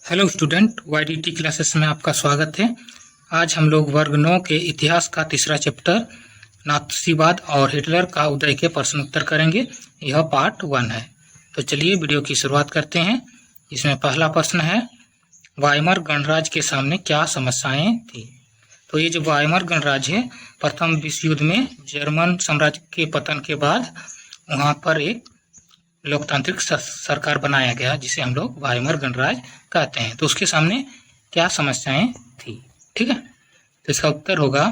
Hello student, YDT classes में आपका स्वागत है। आज हम लोग वर्ग 9 के इतिहास का तीसरा चैप्टर नाथसीवाद और हिटलर का उदय के प्रश्न उत्तर करेंगे। यह पार्ट 1 है। तो चलिए वीडियो की शुरुआत करते हैं। इसमें पहला प्रश्न है, वाइमर गणराज्य के सामने क्या समस्याएं थी। तो ये जो वाइमर गणराज्य है, प्रथम विश्व युद्ध में जर्मन साम्राज्य के पतन के बाद वहाँ पर एक लोकतांत्रिक सरकार बनाया गया, जिसे हम लोग वाइमर गणराज्य कहते हैं। तो उसके सामने क्या समस्याएं थी, ठीक है। तो इसका उत्तर होगा,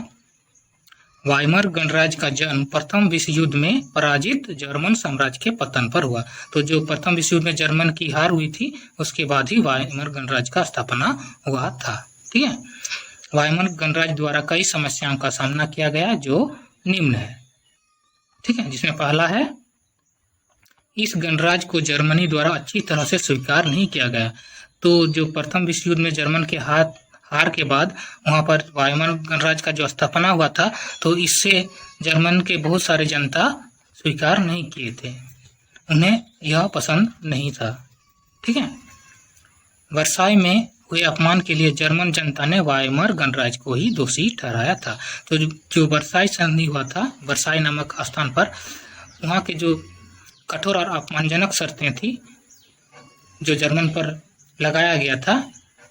वाइमर गणराज्य का जन्म प्रथम विश्व युद्ध में पराजित जर्मन साम्राज्य के पतन पर हुआ। तो जो प्रथम विश्व युद्ध में जर्मन की हार हुई थी, उसके बाद ही वाइमर गणराज्य का स्थापना हुआ था, ठीक है। वाइमर गणराज्य द्वारा कई समस्याओं का सामना किया गया, जो निम्न है, ठीक है। जिसमें पहला है, इस गणराज्य को जर्मनी द्वारा अच्छी तरह से स्वीकार नहीं किया गया। तो जो प्रथम विश्व युद्ध में जर्मन के हार के बाद वहाँ पर वाइमर गणराज्य का जो स्थापना हुआ था, तो इससे जर्मन के बहुत सारे जनता स्वीकार नहीं किए थे, उन्हें यह पसंद नहीं था, ठीक है। वर्साई में हुए अपमान के लिए जर्मन जनता ने वाइमर गणराज्य को ही दोषी ठहराया था। तो जो वर्साई संधि हुआ था, वर्साई नामक स्थान पर, वहाँ के जो कठोर और अपमानजनक शर्तें थी जो जर्मन पर लगाया गया था,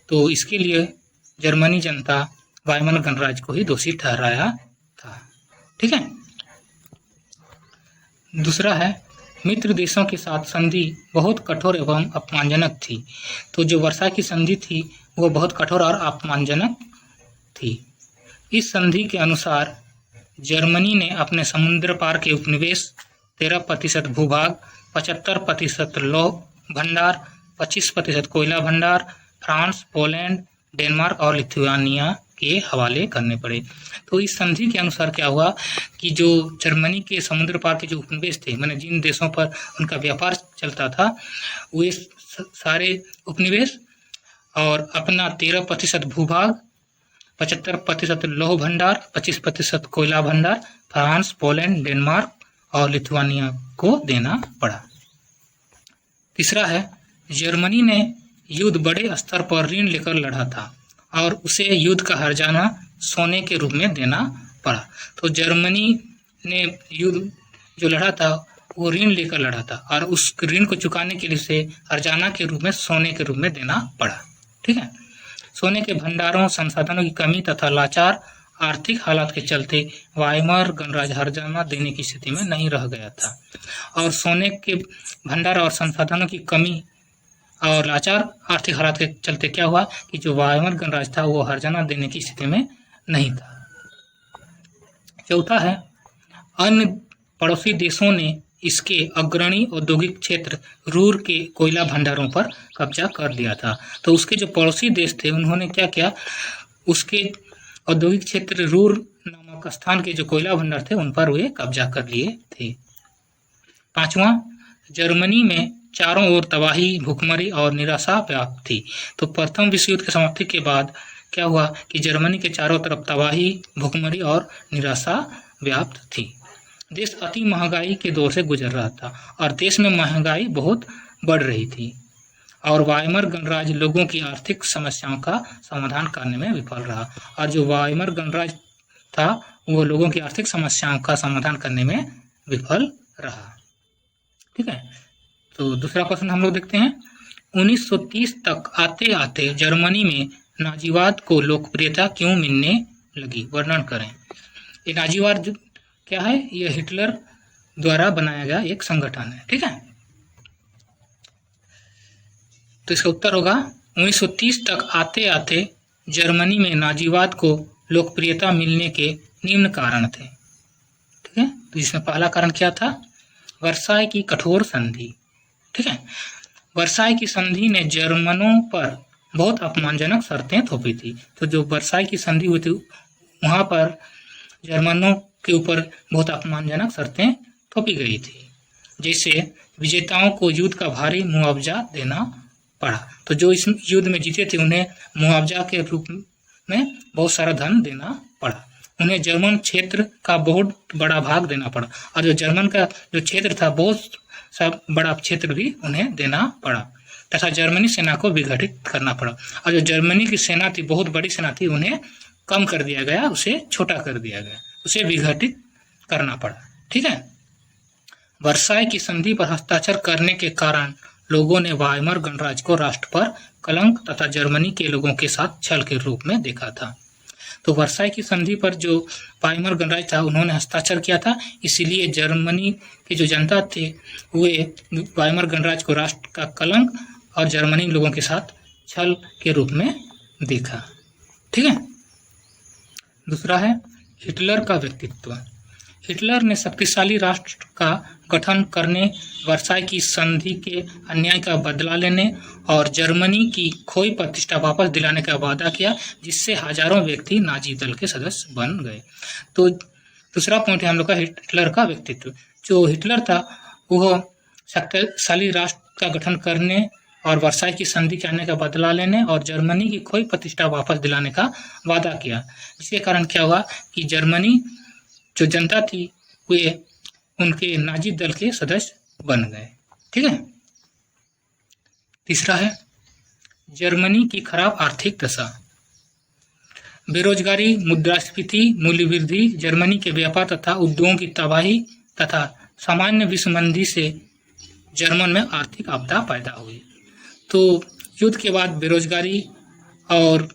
तो इसके लिए जर्मनी जनता वाइमर गणराज्य को ही दोषी ठहराया था, ठीक है। दूसरा है, मित्र देशों के साथ संधि बहुत कठोर एवं अपमानजनक थी। तो जो वर्साई की संधि थी, वो बहुत कठोर और अपमानजनक थी। इस संधि के अनुसार जर्मनी ने अपने समुद्र पार के उपनिवेश, 13% भूभाग, 75% लौह भंडार, 25% कोयला भंडार फ्रांस, पोलैंड, डेनमार्क और लिथुआनिया के हवाले करने पड़े। तो इस संधि के अनुसार क्या हुआ कि जो जर्मनी के समुद्र पार के जो उपनिवेश थे, माने जिन देशों पर उनका व्यापार चलता था, वे सारे उपनिवेश और अपना 13% भूभाग, 75% लौह भंडार, 25% कोयला भंडार फ्रांस, पोलैंड, डेनमार्क और लिथुआनिया को देना पड़ा। तीसरा है, जर्मनी ने युद्ध बड़े स्तर पर ऋण लेकर लड़ा था और उसे युद्ध का हर्जाना सोने के रूप में देना पड़ा। तो जर्मनी ने युद्ध जो लड़ा था, वो ऋण लेकर लड़ा था और उस ऋण को चुकाने के लिए उसे हर्जाना के रूप में सोने के रूप में देना पड़ा, ठीक है। सोने के भंडारों, संसाधनों की कमी तथा लाचार आर्थिक हालात के चलते वाइमर गणराज्य हर्जाना देने की स्थिति में नहीं रह गया था। और सोने के भंडार और संसाधनों की कमी और लाचार आर्थिक हालात के चलते क्या हुआ कि जो वाइमर गणराज्य था, वो हर्जाना देने की स्थिति में नहीं था। चौथा है, अन्य पड़ोसी देशों ने इसके अग्रणी औद्योगिक क्षेत्र रूर के कोयला भंडारों पर कब्जा कर लिया था। तो उसके जो पड़ोसी देश थे, उन्होंने क्या किया, उसके औद्योगिक क्षेत्र रूर नामक स्थान के जो कोयला भंडार थे, उन पर वे कब्जा कर लिए थे। पांचवा, जर्मनी में चारों ओर तबाही, भूखमरी और निराशा व्याप्त थी। तो प्रथम विश्व युद्ध की समाप्ति के बाद क्या हुआ कि जर्मनी के चारों तरफ तबाही, भूखमरी और निराशा व्याप्त थी। देश अति महंगाई के दौर से गुजर रहा था और देश में महंगाई बहुत बढ़ रही थी और वाइमर गणराज्य लोगों की आर्थिक समस्याओं का समाधान करने में विफल रहा। और जो वाइमर गणराज्य था, वो लोगों की आर्थिक समस्याओं का समाधान करने में विफल रहा, ठीक है। तो दूसरा प्रश्न हम लोग देखते हैं, 1930 तक आते आते जर्मनी में नाजीवाद को लोकप्रियता क्यों मिलने लगी, वर्णन करें। ये नाजीवाद क्या है, यह हिटलर द्वारा बनाया गया एक संगठन है, ठीक है। तो इसका उत्तर होगा, 1930 तक आते आते जर्मनी में नाजीवाद को लोकप्रियता मिलने के निम्न कारण थे, ठीक है। तो इसमें पहला कारण क्या था, वर्साई की कठोर संधि, ठीक है। वर्साई की संधि ने जर्मनों पर बहुत अपमानजनक शर्तें थोपी थी। तो जो वर्साई की संधि हुई थी, वहाँ पर जर्मनों के ऊपर बहुत अपमानजनक शर्तें थोपी गई थी, जैसे विजेताओं को युद्ध का भारी मुआवजा देना पड़ा। तो जो इस युद्ध में जीते थे, उन्हें मुआवजा के रूप में बहुत सारा धन देना पड़ा। उन्हें जर्मन क्षेत्र का बहुत बड़ा भाग देना पड़ा और जो जर्मन का जो क्षेत्र था, बहुत सा बड़ा क्षेत्र भी उन्हें देना पड़ा। तथा जर्मनी सेना को विघटित करना पड़ा। और जो जर्मनी की सेना थी, बहुत बड़ी सेना थी, उन्हें कम कर दिया गया, उसे छोटा कर दिया गया, उसे विघटित करना पड़ा। ठीक है। वर्साई की संधि पर हस्ताक्षर करने के कारण लोगों ने वाइमर गणराज्य को राष्ट्र पर कलंक तथा जर्मनी के लोगों के साथ छल के रूप में देखा था। तो वर्साई की संधि पर जो वाइमर गणराज्य था, उन्होंने हस्ताक्षर किया था, इसीलिए जर्मनी की जो जनता थे वे वाइमर गणराज्य को राष्ट्र का कलंक और जर्मनी लोगों के साथ छल के रूप में देखा। ठीक है। दूसरा है हिटलर का व्यक्तित्व। हिटलर ने शक्तिशाली राष्ट्र का गठन करने, वर्साई की संधि के अन्याय का बदला लेने और जर्मनी की खोई प्रतिष्ठा वापस दिलाने का वादा किया, जिससे हजारों व्यक्ति नाजी दल के सदस्य बन गए। तो दूसरा पॉइंट है हम लोग का हिटलर का व्यक्तित्व। जो हिटलर था वह शक्तिशाली राष्ट्र का गठन करने और वर्साई की संधि के अन्याय का बदला लेने और जर्मनी की खोई प्रतिष्ठा वापस दिलाने का वादा किया, जिसके कारण क्या हुआ कि जर्मनी जो जनता थी वे उनके नाजी दल के सदस्य बन गए। ठीक है। तीसरा है जर्मनी की खराब आर्थिक दशा। बेरोजगारी, मुद्रास्फीति, मूल्य वृद्धि, जर्मनी के व्यापार तथा उद्योगों की तबाही तथा सामान्य विश्व मंदी से जर्मन में आर्थिक आपदा पैदा हुई। तो युद्ध के बाद बेरोजगारी और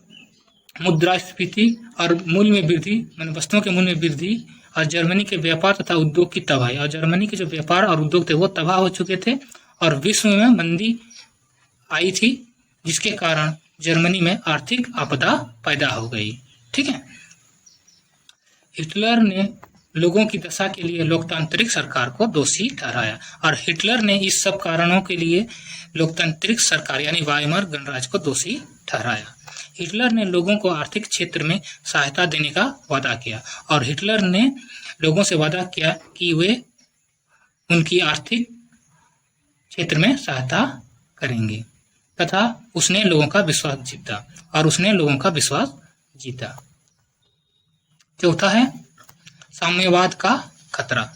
मुद्रास्फीति और मूल्य में वृद्धि, माने वस्तुओं के मूल्य में वृद्धि, और जर्मनी के व्यापार तथा उद्योग की तबाही, और जर्मनी के जो व्यापार और उद्योग थे वो तबाह हो चुके थे और विश्व में मंदी आई थी, जिसके कारण जर्मनी में आर्थिक आपदा पैदा हो गई। ठीक है। हिटलर ने लोगों की दशा के लिए लोकतांत्रिक सरकार को दोषी ठहराया और हिटलर ने इस सब कारणों के लिए लोकतांत्रिक सरकार यानी वाइमर गणराज्य को दोषी ठहराया। हिटलर ने लोगों को आर्थिक क्षेत्र में सहायता देने का वादा किया और हिटलर ने लोगों से वादा किया कि वे उनकी आर्थिक क्षेत्र में सहायता करेंगे तथा उसने लोगों का विश्वास जीता चौथा है साम्यवाद का खतरा।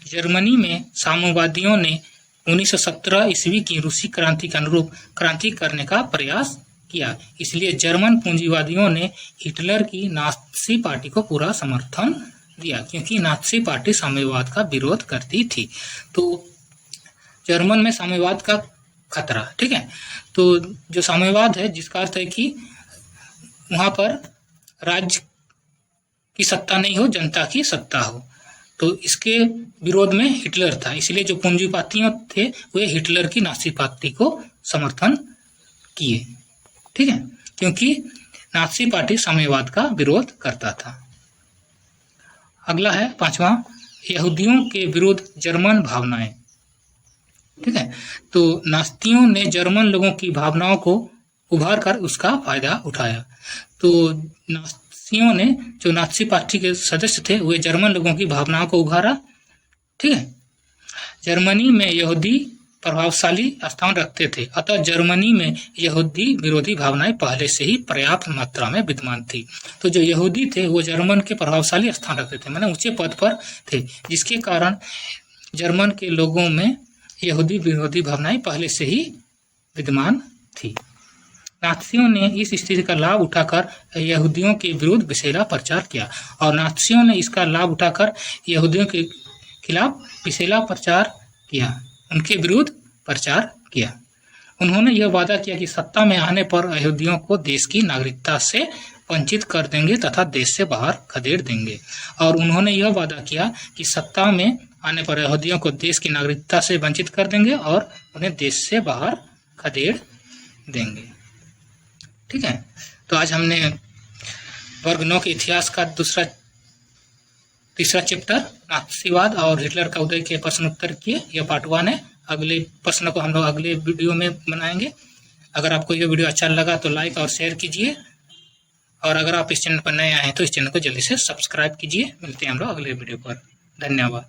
जर्मनी में साम्यवादियों ने 1917 ईस्वी की रूसी क्रांति के अनुरूप क्रांति करने का प्रयास किया, इसलिए जर्मन पूंजीवादियों ने हिटलर की नात्सी पार्टी को पूरा समर्थन दिया, क्योंकि नात्सी पार्टी साम्यवाद का विरोध करती थी। तो जर्मन में साम्यवाद का खतरा। ठीक है। तो जो साम्यवाद है, जिसका अर्थ है कि वहां पर राज्य की सत्ता नहीं हो, जनता की सत्ता हो, तो इसके विरोध में हिटलर था, इसलिए जो पूंजीवादियों थे वे हिटलर की नात्सी पार्टी को समर्थन किए। ठीक है, क्योंकि नात्सी पार्टी साम्यवाद का विरोध करता था। अगला है पांचवा, यहूदियों के विरुद्ध जर्मन भावनाएं। ठीक है। तो नास्तियों ने जर्मन लोगों की भावनाओं को उभार कर उसका फायदा उठाया। तो नास्तियों ने, जो नात्सी पार्टी के सदस्य थे, वे जर्मन लोगों की भावनाओं को उभारा। ठीक है। जर्मनी में यहूदी प्रभावशाली स्थान रखते थे, अतः जर्मनी में यहूदी विरोधी भावनाएं पहले से ही पर्याप्त मात्रा में विद्यमान थी। तो जो यहूदी थे वो जर्मन के प्रभावशाली स्थान रखते थे, माने ऊंचे पद पर थे, जिसके कारण जर्मन के लोगों में यहूदी विरोधी भावनाएं पहले से ही विद्यमान थी। नात्सियों ने इस स्थिति का लाभ उठाकर यहूदियों के विरुद्ध विषैला प्रचार किया और नात्सियों ने इसका लाभ उठाकर यहूदियों के खिलाफ विषैला प्रचार किया, उनके विरुद्ध प्रचार किया। उन्होंने यह वादा किया कि सत्ता में आने पर यहूदियों को देश की नागरिकता से वंचित कर देंगे तथा देश से बाहर खदेड़ देंगे। और उन्होंने यह वादा किया कि सत्ता में आने पर यहूदियों को देश की नागरिकता से वंचित कर देंगे और उन्हें देश से बाहर खदेड़ देंगे। ठीक है। तो आज हमने वर्ग 9 के इतिहास का तीसरा चैप्टर नात्सीवाद और हिटलर का उदय के प्रश्न उत्तर किए। यह पार्ट 1 है। अगले प्रश्न को हम लोग अगले वीडियो में बनाएंगे। अगर आपको यह वीडियो अच्छा लगा तो लाइक और शेयर कीजिए, और अगर आप इस चैनल पर नए आए हैं तो इस चैनल को जल्दी से सब्सक्राइब कीजिए। मिलते हैं हम लोग अगले वीडियो पर। धन्यवाद।